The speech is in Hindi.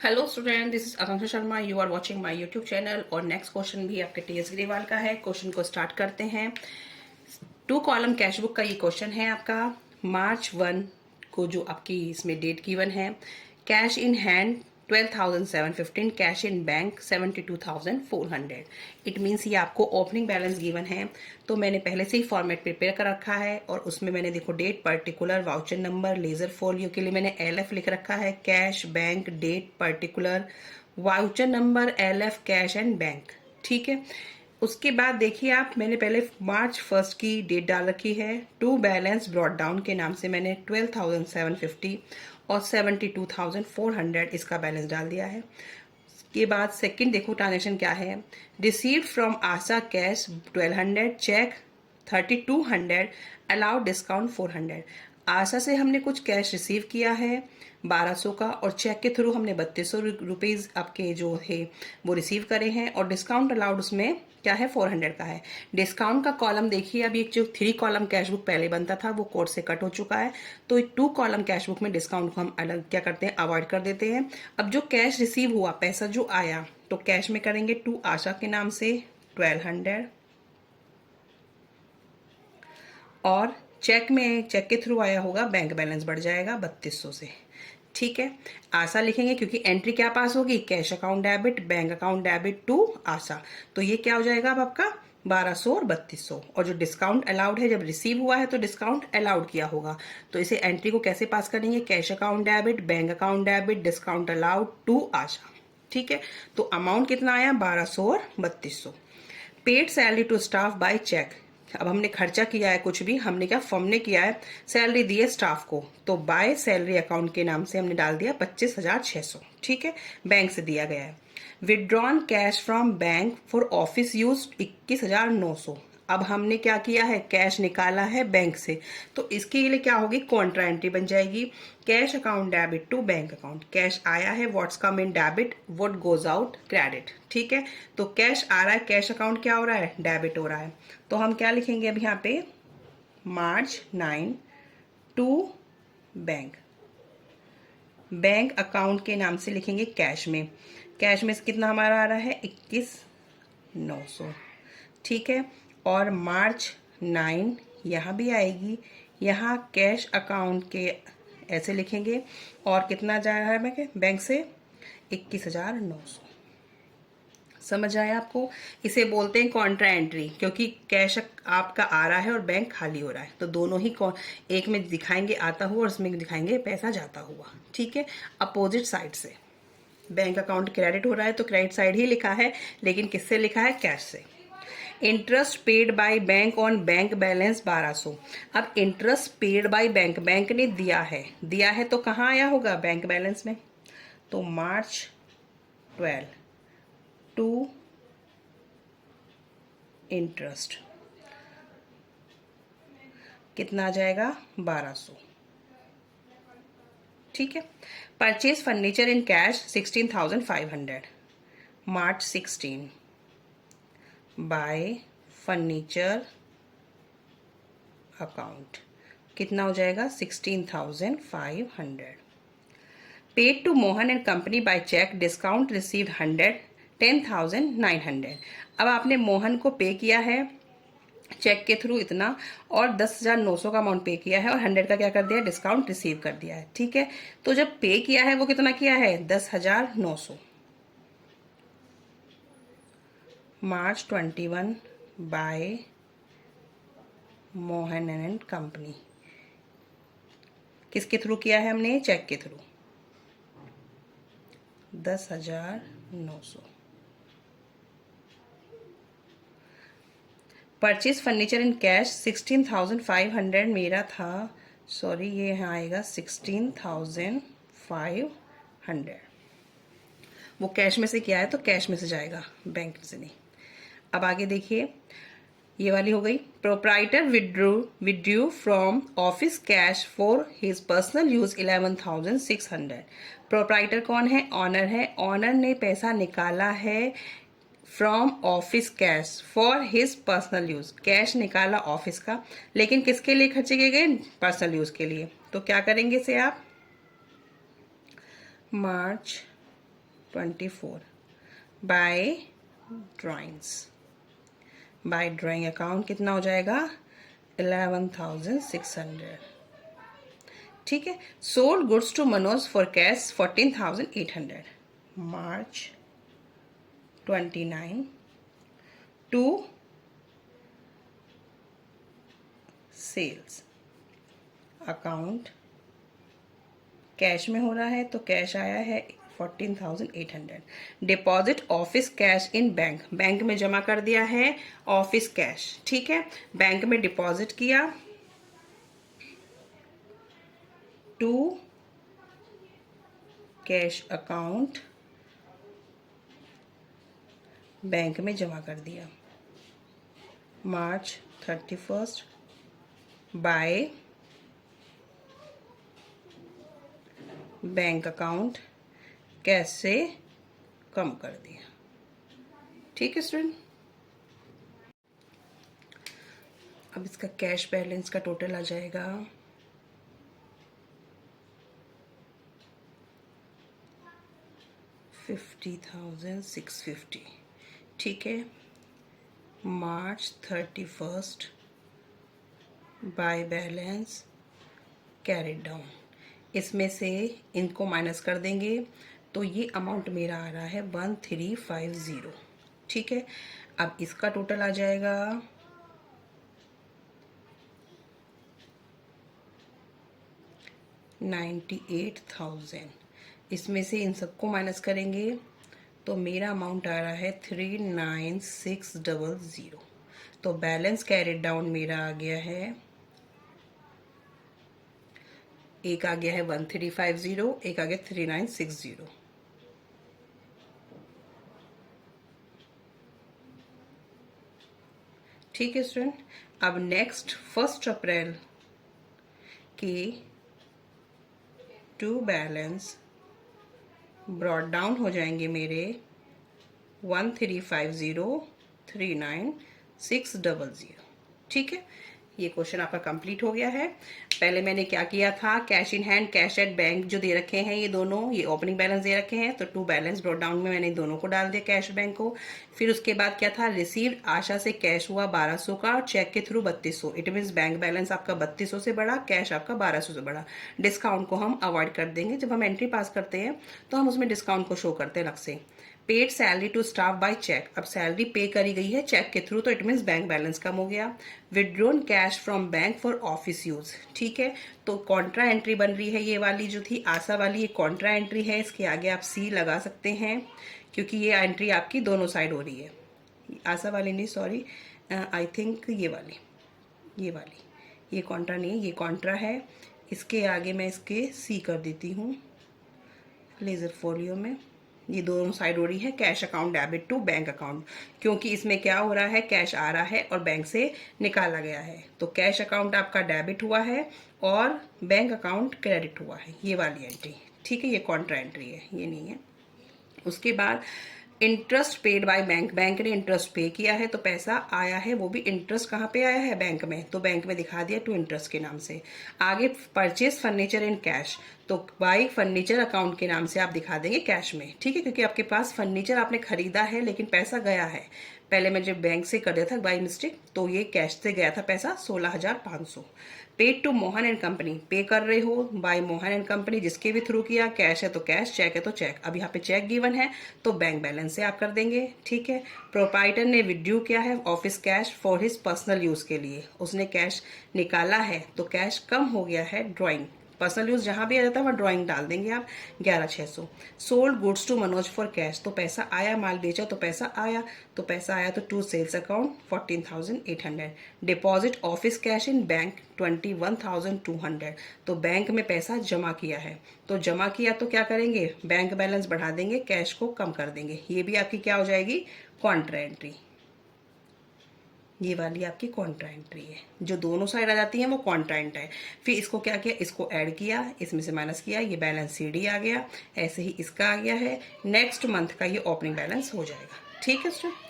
Hello student, this is Akanksha Sharma. You are watching my YouTube channel. और नेक्स्ट क्वेश्चन भी आपके टीएस ग्रेवाल का है। क्वेश्चन को स्टार्ट करते हैं। 2 कॉलम कैश बुक का ये क्वेश्चन है आपका। मार्च 1 को जो आपकी इसमें डेट गिवन है, cash in hand 12,715, cash in bank 72,400। It means ये आपको ओपनिंग बैलेंस गिवन है। तो मैंने पहले से ही फॉर्मेट प्रिपेयर कर रखा है और उसमें मैंने देखो date, particular, voucher number, ledger folio के लिए मैंने LF लिख रखा है। Cash, bank, date, particular, voucher number, LF, cash and bank. ठीक है। उसके बाद देखिए आप, मैंने पहले मार्च 1 की डेट डाल रखी है। टू बैलेंस ब्रॉड डाउन के नाम से मैंने 12,750 और 72,400 इसका बैलेंस डाल दिया है। के बाद सेकंड देखो ट्रांजेक्शन क्या है। Received from Asha cash 1200, cheque 3200, allowed discount 400। Asha से हमने कुछ कैश रिसीव किया है 1200 का, और चेक के थ्रू हमने 3200 रुपीज आपके जो है वो रिसीव करे हैं, और डिस्काउंट अलाउड उसमें क्या है 400 का है। डिस्काउंट का कॉलम देखिए, अभी एक जो 3 कॉलम कैश बुक पहले बनता था वो कोड से कट हो चुका है, तो 2 कॉलम कैश बुक में डिस्काउंट को हम अलग क्या करते हैं, अवॉइड कर देते हैं। अब जो कैश रिसीव हुआ, पैसा जो आया, तो कैश में करेंगे टू आशा के नाम से 1200, और चेक में, चेक के थ्रू आया होगा, बैंक बैलेंस बढ़ जाएगा 3200 से। ठीक है। आशा लिखेंगे क्योंकि एंट्री क्या पास होगी, cash account debit, bank account debit to Asha. तो ये क्या हो जाएगा अब आपका 1200 और 3200। और जो डिस्काउंट अलाउड है, जब रिसीव हुआ है तो डिस्काउंट अलाउड किया होगा, तो इसे एंट्री को कैसे पास करेंगे, cash account debit, bank account debit, discount allowed to Asha. ठीक है। तो अमाउंट कितना आया, 1200 और 3200। Paid salary to staff by cheque. अब हमने खर्चा किया है कुछ भी, हमने क्या, फर्म ने किया है, सैलरी दी है स्टाफ को, तो बाय सैलरी अकाउंट के नाम से हमने डाल दिया 25,600। ठीक है। बैंक से दिया गया है। Withdrawn cash from bank for office use 21,900। अब हमने क्या किया है, कैश निकाला है बैंक से, तो इसके लिए क्या होगी, कॉन्ट्रा एंट्री बन जाएगी। Cash account debit to bank account. Cash आया है, what's come in debit, what goes out credit. ठीक है। तो कैश आ रहा है, कैश अकाउंट क्या हो रहा है, डेबिट हो रहा है। तो हम क्या लिखेंगे अब यहाँ पे, March 9 to bank. Bank account के नाम से लिखेंगे कैश में। कैश में से कितना हमारा आ रहा है, 21,900। ठीक है। और March 9 यहाँ भी आएगी, यहाँ कैश अकाउंट के ऐसे लिखेंगे, और कितना जा रहा है बैंक से, 21,900। समझ आया आपको। इसे बोलते हैं कॉन्ट्रा एंट्री, क्योंकि कैश आपका आ रहा है और बैंक खाली हो रहा है, तो दोनों ही एक में दिखाएंगे आता हुआ और उसमें दिखाएंगे पैसा जाता हुआ। ठीक है। अपोजिट साइड से बैंक अकाउंट क्रेडिट हो रहा है तो क्रेडिट साइड ही लिखा है, लेकिन किससे लिखा है, कैश से। Interest paid by bank on bank balance 1200। अब interest paid by bank, bank ने दिया है तो कहाँ आया होगा, बैंक बैलेंस में। तो March 12 टू इंटरेस्ट कितना आ जाएगा, 1200। ठीक है। Purchase furniture in cash 16,500, March 16 by furniture account कितना हो जाएगा, 16,500। Paid to Mohan and company by cheque, discount received 100, 10,900। अब आपने मोहन को पे किया है चेक के थ्रू इतना, और 10,900 का अमाउंट पे किया है, और 100 का क्या कर दिया, डिस्काउंट रिसीव कर दिया है। ठीक है। तो जब पे किया है वो कितना किया है, 10,900। March 21 by Mohan and company, किसके थ्रू किया है हमने, चेक के through, 10,900। Purchase furniture in cash 16,500 मेरा था, सॉरी ये यहाँ आएगा 16,500। वो कैश में से किया है तो कैश में से जाएगा, बैंक से नहीं। अब आगे देखिए, ये वाली हो गई। Proprietor withdrew from office cash for his personal use 11,600। Proprietor कौन है, ऑनर है। ऑनर ने पैसा निकाला है from office cash for his personal use. Cash निकाला ऑफिस का, लेकिन किसके लिए खर्चे किए गए, पर्सनल यूज के लिए। तो क्या करेंगे इसे आप, March 24 by drawings, by drawing account कितना हो जाएगा 11,600। ठीक है। Sold goods to Manoj for cash 14,800, March 29 to sales account, cash में हो रहा है तो कैश आया है 14,800। Deposit office cash in bank, bank में जमा कर दिया है ऑफिस कैश। ठीक है, बैंक में डिपॉजिट किया टू कैश अकाउंट, बैंक में जमा कर दिया मार्च 31 बाय बैंक अकाउंट, कैसे कम कर दिया। ठीक है स्टूडेंट, अब इसका कैश बैलेंस का टोटल आ जाएगा 50,650। ठीक है, मार्च 31 बाय बैलेंस कैरिड डाउन, इसमें से इनको माइनस कर देंगे तो ये अमाउंट मेरा आ रहा है 1350। ठीक है, अब इसका टोटल आ जाएगा 98,000। इसमें से इन सबको माइनस करेंगे तो मेरा अमाउंट आ रहा है 39,600। तो बैलेंस कैरिड डाउन मेरा आ गया है, एक आ गया है 1350, एक आ गया 3960। ठीक है स्टूडेंट, अब नेक्स्ट 1 अप्रैल के टू बैलेंस ब्रॉड डाउन हो जाएंगे मेरे 1350, 39,600। ठीक है, ये क्वेश्चन आपका कंप्लीट हो गया है। पहले मैंने क्या किया था, cash in hand, cash at bank जो दे रखे हैं ये दोनों, ये ओपनिंग बैलेंस दे रखे हैं तो टू बैलेंस ब्रॉड डाउन में मैंने दोनों को डाल दिया, कैश बैंक को। फिर उसके बाद क्या था, रिसीव्ड आशा से कैश हुआ 1200 का और चेक के through 3200। It means bank balance आपका 3200 से बढ़ा, कैश आपका 1200 से बढ़ा। डिस्काउंट को हम अवॉइड कर देंगे, जब हम एंट्री पास करते हैं तो हम उसमें डिस्काउंट को शो करते हैं अलग से। Paid salary to staff by cheque, अब सैलरी पे करी गई है चेक के थ्रू तो इट मीन्स बैंक बैलेंस कम हो गया। Withdrawn cash from bank for office use, ठीक है, तो कॉन्ट्रा एंट्री बन रही है, ये वाली जो थी आशा वाली ये कॉन्ट्रा एंट्री है, इसके आगे आप सी लगा सकते हैं क्योंकि ये एंट्री आपकी दोनों साइड हो रही है। आशा वाली नहीं, सॉरी, आई थिंक ये वाली, ये कॉन्ट्रा नहीं है, ये कॉन्ट्रा है। इसके आगे मैं इसके सी कर देती हूँ लेजर फोलियो में, ये दोनों साइड हो रही है cash account debit to bank account, क्योंकि इसमें क्या हो रहा है, कैश आ रहा है और बैंक से निकाला गया है, तो कैश अकाउंट आपका डेबिट हुआ है और बैंक अकाउंट क्रेडिट हुआ है, ये वाली एंट्री। ठीक है, ये कॉन्ट्रा एंट्री है, ये नहीं है। उसके बाद interest paid by bank, bank ने इंटरेस्ट पे किया है तो पैसा आया है, वो भी इंटरेस्ट कहाँ पे आया है, बैंक में, तो बैंक में दिखा दिया टू इंटरेस्ट के नाम से। आगे परचेज फर्नीचर इन कैश, तो बाई फर्नीचर अकाउंट के नाम से आप दिखा देंगे कैश में। ठीक है, क्योंकि आपके पास फर्नीचर आपने खरीदा है लेकिन पैसा गया है, पहले मैं जब बैंक से कर दिया था बाई मिस्टेक तो ये कैश से गया था पैसा 16,500। Paid to Mohan and company, pay कर रहे हो बाय मोहन एंड कंपनी, जिसके भी थ्रू किया, कैश है तो कैश, चेक है तो चेक। अब यहाँ पे चेक गिवन है तो बैंक बैलेंस से आप कर देंगे। ठीक है, प्रोपाइटर ने विड्यू किया है office cash for his personal use के लिए, उसने कैश निकाला है तो कैश कम हो गया है ड्राइंग, पर्सनल यूज जहां भी आ जाता है वहाँ ड्राइंग डाल देंगे आप 11,600। Sold goods to Manoj for cash, तो पैसा आया, माल बेचा तो पैसा आया, तो पैसा आया तो to sales account 14,800। Deposit office cash in bank 21,200, तो बैंक में पैसा जमा किया है, तो जमा किया तो क्या करेंगे, बैंक बैलेंस बढ़ा देंगे, कैश को कम कर देंगे, ये भी आपकी क्या हो जाएगी, कॉन्ट्रा एंट्री। ये वाली आपकी कॉन्ट्रा एंट्री है, जो दोनों साइड आ जाती है वो कॉन्ट्रा एंट्री है। फिर इसको क्या किया, इसको ऐड किया, इसमें से माइनस किया, ये बैलेंस सीडी आ गया, ऐसे ही इसका आ गया है। नेक्स्ट मंथ का ये ओपनिंग बैलेंस हो जाएगा। ठीक है स्टूडेंट।